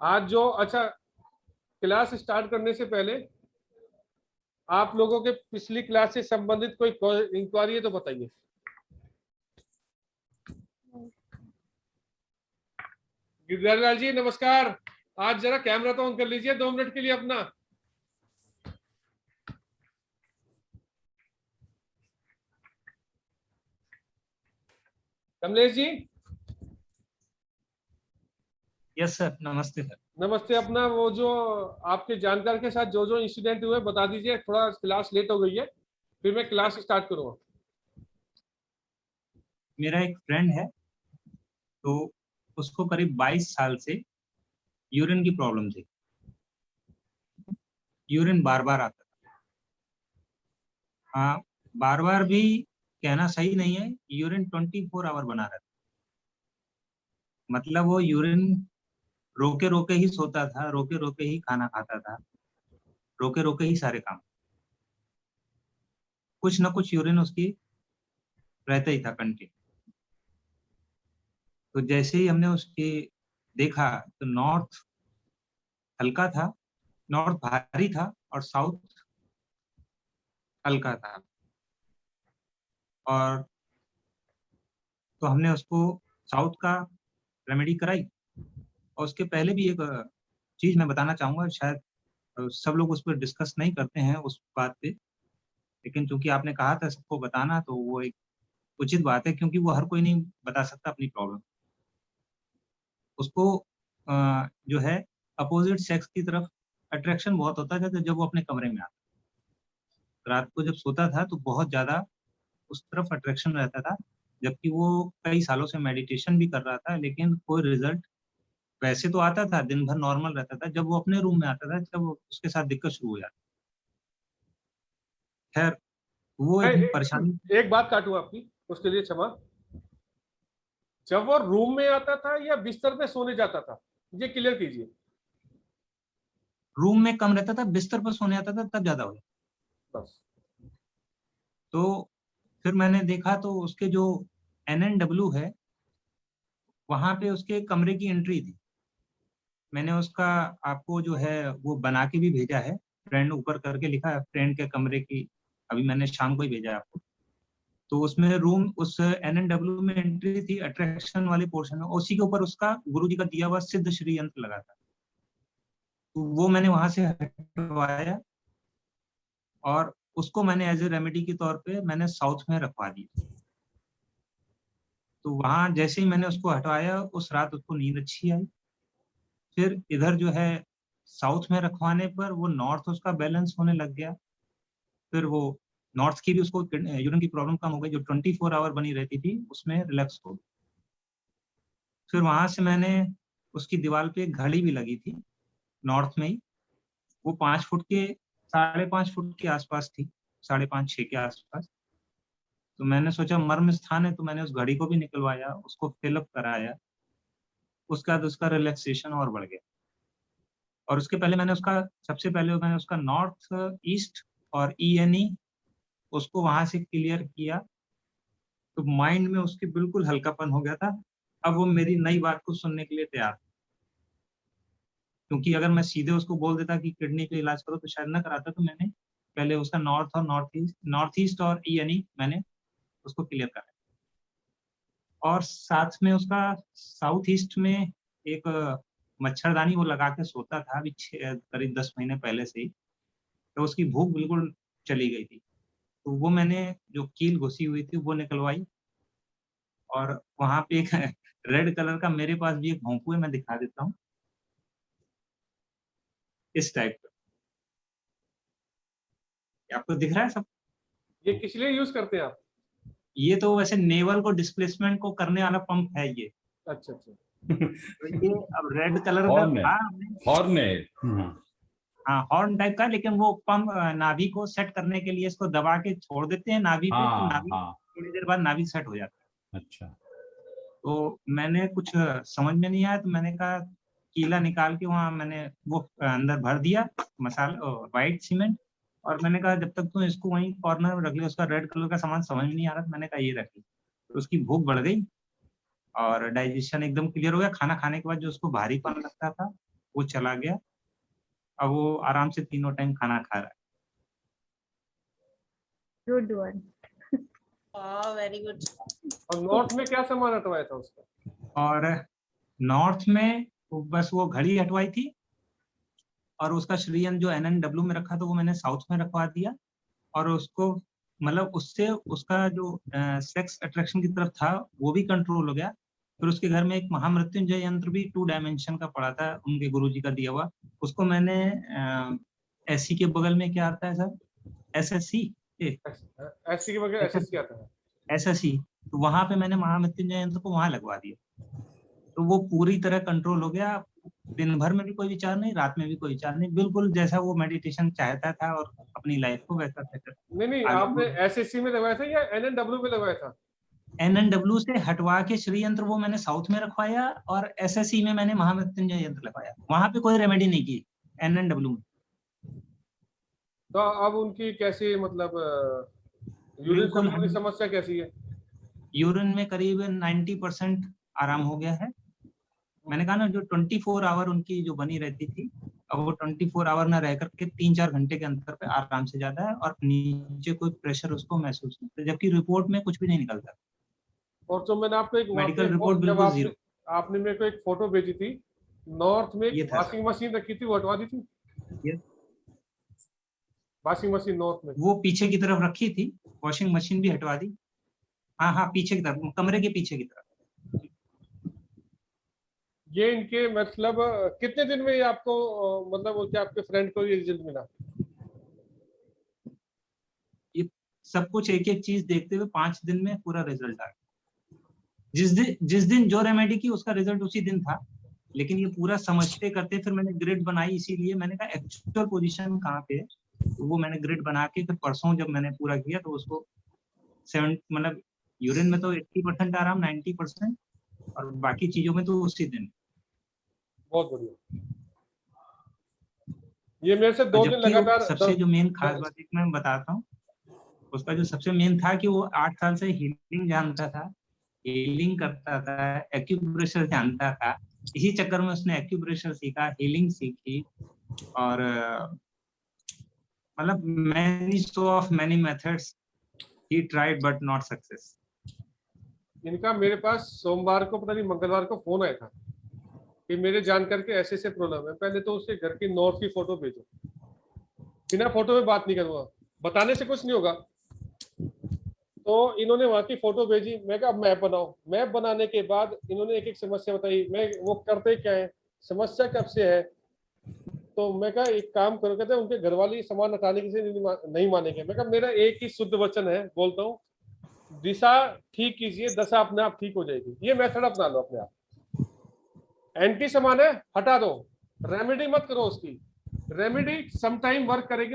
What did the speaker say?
आज जो अच्छा, क्लास स्टार्ट करने से पहले आप लोगों के पिछली क्लास से संबंधित कोई इंक्वायरी है तो बताइए। गिरिराज जी नमस्कार। आज जरा कैमरा तो ऑन कर लीजिए 2 मिनट के लिए अपना। कमलेश जी। यस सर, नमस्ते सर। नमस्ते। अपना वो जो आपके जानकार के साथ जो जो इंसिडेंट हुए बता दीजिए, थोड़ा क्लास लेट हो गई है, फिर मैं क्लास स्टार्ट करूंगा। मेरा एक फ्रेंड है, तो उसको करीब 22 साल से यूरिन की प्रॉब्लम थी। यूरिन बार बार आता था। हाँ, बार बार भी कहना सही नहीं है, यूरिन 24 आवर बना रहता। मतलब वो यूरिन रोके रोके ही सोता था, रोके रोके ही खाना खाता था, रोके रोके ही सारे काम। कुछ ना कुछ यूरिन उसकी रहता ही था कंटिन्यू। तो जैसे ही हमने उसके देखा तो नॉर्थ हल्का था, नॉर्थ भारी था और साउथ हल्का था। और तो हमने उसको साउथ का रेमेडी कराई। और उसके पहले भी एक चीज मैं बताना चाहूंगा, शायद सब लोग उस पर डिस्कस नहीं करते हैं उस बात पे, लेकिन चूंकि आपने कहा था सबको बताना, तो वो एक उचित बात है, क्योंकि वो हर कोई नहीं बता सकता अपनी प्रॉब्लम। उसको जो है अपोजिट सेक्स की तरफ अट्रैक्शन बहुत होता था जब वो अपने कमरे में आता। रात को जब सोता था तो बहुत ज्यादा उस तरफ अट्रैक्शन रहता था, जबकि वो कई सालों से मेडिटेशन भी कर रहा था, लेकिन कोई रिजल्ट वैसे तो आता था, दिन भर नॉर्मल रहता था। जब वो अपने रूम में आता था, जब उसके साथ दिक्कत शुरू हो जाती। खैर, वो मैं एक परेशानी। एक बात काटूं आपकी, उसके लिए क्षमा। जब वो रूम में आता था या बिस्तर पे सोने जाता था, ये क्लियर कीजिए। रूम में कम रहता था, बिस्तर पर सोने आता था तब ज्यादा हो जाता। बस। तो फिर मैंने देखा तो उसके जो NNW है, वहां पे उसके कमरे की एंट्री थी। मैंने उसका आपको जो है वो बना के भी भेजा है, फ्रेंड ऊपर करके लिखा है फ्रेंड के कमरे की। अभी मैंने शाम को ही भेजा है आपको। तो उसमें रूम उस NNW में एंट्री थी, अट्रैक्शन वाले पोर्शन में, उसी के ऊपर उसका गुरुजी का दिया हुआ सिद्ध श्री यंत्र लगा था। तो वो मैंने वहां से हटवाया और उसको मैंने एज ए रेमेडी के तौर पे मैंने साउथ में रखवा दिया। तो वहां जैसे ही मैंने उसको हटवाया, उस रात उसको नींद अच्छी आई। फिर इधर जो है साउथ में रखवाने पर वो नॉर्थ उसका बैलेंस होने लग गया। फिर वो नॉर्थ की भी उसको यूरिन की प्रॉब्लम कम हो गई, जो 24 आवर बनी रहती थी उसमें रिलैक्स हो गई। फिर वहां से मैंने उसकी दीवार पे एक घड़ी भी लगी थी नॉर्थ में ही। वो 5 फुट के 5.5 फुट के आसपास थी, 5.5-6 के आसपास। तो मैंने सोचा मर्म स्थान है, तो मैंने उस घड़ी को भी निकलवाया, उसको फिलअप कराया। उसका बाद उसका रिलैक्सेशन और बढ़ गया। और उसके पहले मैंने उसका सबसे पहले मैंने उसका नॉर्थ ईस्ट और ENE उसको वहां से क्लियर किया। तो माइंड में उसके बिल्कुल हल्कापन हो गया था। अब वो मेरी नई बात को सुनने के लिए तैयार था। क्योंकि अगर मैं सीधे उसको बोल देता कि किडनी का इलाज करो तो शायद ना कराता, तो मैंने पहले उसका नॉर्थ ईस्ट और ENE मैंने उसको क्लियर करा। और साथ में उसका साउथ ईस्ट में एक मच्छरदानी वो लगा के सोता था, अभी करीब 10 महीने पहले से ही। तो उसकी भूख बिल्कुल चली गई थी। तो वो मैंने जो कील घुसी हुई थी वो निकलवाई। और वहां पे एक रेड कलर का मेरे पास भी एक भोंपू है, मैं दिखा देता हूँ इस टाइप का। आपको दिख रहा है सब? ये किस लिए यूज करते हैं आप? ये तो वैसे नेवल को डिस्प्लेसमेंट को करने वाला पंप है ये। अच्छा अच्छा। तो ये अब रेड कलर का हॉर्न है, था। हॉर्न है। हाँ, हॉर्न टाइप का, लेकिन वो पंप नाभि को सेट करने के लिए इसको दबा के छोड़ देते हैं नाभि पे, तो हाँ नाभि हाँ। थोड़ी देर बाद नाभि सेट हो जाता है। अच्छा। तो मैंने कुछ समझ में नहीं आया, तो मैंने कहा कीला निकाल के वहां मैंने वो अंदर भर दिया मसाला वाइट सीमेंट। और मैंने कहा जब तक तुम इसको वहीं कॉर्नर में रख लिया, उसका रेड कलर का सामान समझ में नहीं आ रहा, तो मैंने कहा ये रख ली। तो उसकी भूख बढ़ गई और डाइजेशन एकदम क्लियर हो गया। खाना खाने के बाद जो उसको भारीपन लगता था वो चला गया। अब वो आराम से तीनों टाइम खाना खा रहा है। Good one. Very good. और नॉर्थ में क्या सामान हटवाया था उसका? और नॉर्थ में बस वो घड़ी हटवाई थी, और उसका श्रीयंत्र जो NNW में रखा था वो मैंने साउथ में रखवा दिया। और उसको मतलब उससे उसका जो सेक्स अट्रैक्शन की तरफ था वो भी कंट्रोल हो गया। फिर उसके घर में एक महामृत्युंजय यंत्र भी 2 डायमेंशन का पड़ा था, उनके गुरुजी का दिया हुआ। उसको मैंने SC के बगल में क्या आता है सर, SSC ऐसी के बगैर एसएससी आता है। SSC, तो वहां पे मैंने महामृत्युंजय यंत्र को वहां लगवा दिया। तो वो पूरी तरह कंट्रोल हो गया। दिन भर में भी कोई विचार नहीं, रात में भी कोई विचार नहीं, बिल्कुल जैसा वो मेडिटेशन चाहता था और अपनी लाइफ को वैसा सेट। नहीं, आपने एसएससी में लगवाया था या एनएनडब्ल्यू में लगवाया था? NNW से हटवा के श्री यंत्र वो मैंने साउथ में रखवाया, और SSC में मैंने महामृत्युंजय यंत्र लगवाया। वहां पे कोई रेमेडी नहीं की NNW में। तो अब उनकी कैसी मतलब यूरिन बिल्कुल संबंधी समस्या कैसी है? यूरिन में करीब 90% आराम हो गया है। मैंने कहा ना, जो 24 आवर उनकी जो बनी रहती थी, अब वो 24 आवर ना रह करके 3-4 घंटे के अंतर पे आराम से जाता है, और नीचे कोई प्रेशर उसको महसूस नहीं होता, जबकि रिपोर्ट में कुछ भी नहीं निकलता। और जो मैंने आपको एक मेडिकल रिपोर्ट बिल्कुल जीरो। आपने मेरे को एक फोटो भेजी थी, नॉर्थ में ये एक था। वॉशिंग मशीन रखी थी, वो हटवा दी थी? ये वॉशिंग मशीन नॉर्थ में वो पीछे की तरफ रखी थी, वॉशिंग मशीन भी हटवा दी। हाँ, पीछे की तरफ, कमरे के पीछे की तरफ। ये इनके मतलब कितने दिन में ये आपको मतलब वो क्या आपके फ्रेंड को ये रिजल्ट मिला? ये सब कुछ एक एक चीज देखते हुए 5 दिन में पूरा रिजल्ट आ गया। जिस दिन जो रेमेडी की उसका रिजल्ट उसी दिन था, लेकिन ये पूरा समझते करते फिर मैंने ग्रिड बनाई। इसीलिए मैंने कहा एक्चुअल पोजीशन कहाँ पे है, तो वो मैंने ग्रिड बना के फिर परसों जब मैंने पूरा किया तो उसको 7 मतलब यूरिन में तो 80% आराम, 90%, और बाकी चीजों में तो उसी दिन। बहुत बढ़िया। ये मेरे से 2 दिन जबकि लगातार सबसे जो मेन खास बात एक मैं बताता हूँ, उसका जो सबसे मेन था कि वो 8 साल से हीलिंग जानता था, हीलिंग करता था, एक्यूप्रेशर जानता था। इसी चक्कर में उसने एक्यूप्रेशर सीखा, हीलिंग सीखी, और मतलब many so of many methods he tried but not success. इनका मेरे पास सोमवार को पता नहीं मंगलवार को फोन आया था कि मेरे जानकर के ऐसे प्रॉब्लम है। पहले तो उसके घर की नॉर्थ की फोटो भेजो, बिना फोटो में बात नहीं करूंगा, बताने से कुछ नहीं होगा। तो इन्होंने वहां की फोटो भेजी, मैं कहा मैप बनाओ। मैप बनाने के बाद इन्होंने एक एक समस्या बताई, मैं वो करते क्या है, समस्या कब से है। तो मैं कहा एक काम करो, कहते उनके घर वाले सामान हटाने की से नहीं मानेंगे। मैं कहा मेरा एक ही शुद्ध वचन है, बोलता हूँ दिशा ठीक कीजिए, दशा अपने आप ठीक हो जाएगी। ये मेथड अपना लो अपने आप। एंटी सामान है हटा दो, रेमेडी मत करो उसकी। रेमेडी सम टाइम वर्क करेगी।